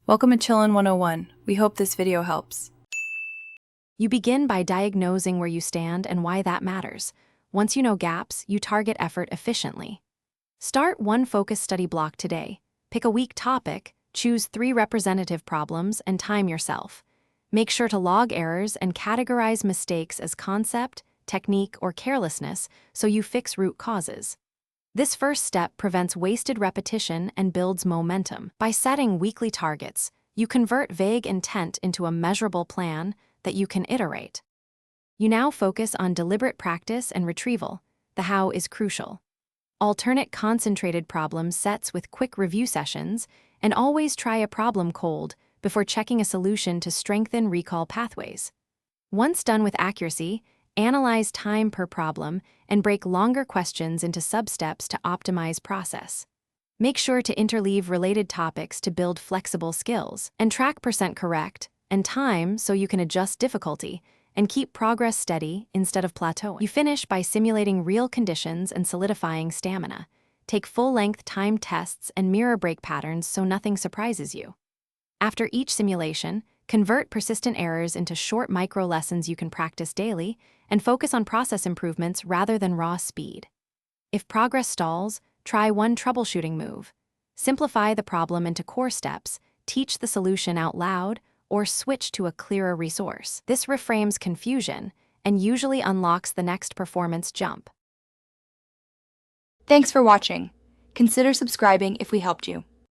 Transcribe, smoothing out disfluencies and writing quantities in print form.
Welcome to Chillin' 101. We hope this video helps. You begin by diagnosing where you stand and why that matters. Once you know gaps, you target effort efficiently. Start one focus study block today. Pick a weak topic, choose 3 representative problems, and time yourself. Make sure to log errors and categorize mistakes as concept, technique, or carelessness so you fix root causes. This first step prevents wasted repetition and builds momentum. By setting weekly targets, you convert vague intent into a measurable plan that you can iterate. You now focus on deliberate practice and retrieval. The how is crucial. Alternate concentrated problem sets with quick review sessions, and always try a problem cold before checking a solution to strengthen recall pathways. Once done with accuracy, analyze time per problem and break longer questions into sub-steps to optimize process. Make sure to interleave related topics to build flexible skills, and track percent correct and time so you can adjust difficulty and keep progress steady instead of plateauing. You finish by simulating real conditions and solidifying stamina. Take full-length time tests and mirror break patterns so nothing surprises you. After each simulation, convert persistent errors into short micro-lessons you can practice daily, and focus on process improvements rather than raw speed. If progress stalls, try one troubleshooting move. Simplify the problem into core steps, teach the solution out loud, or switch to a clearer resource. This reframes confusion and usually unlocks the next performance jump. Thanks for watching. Consider subscribing if we helped you.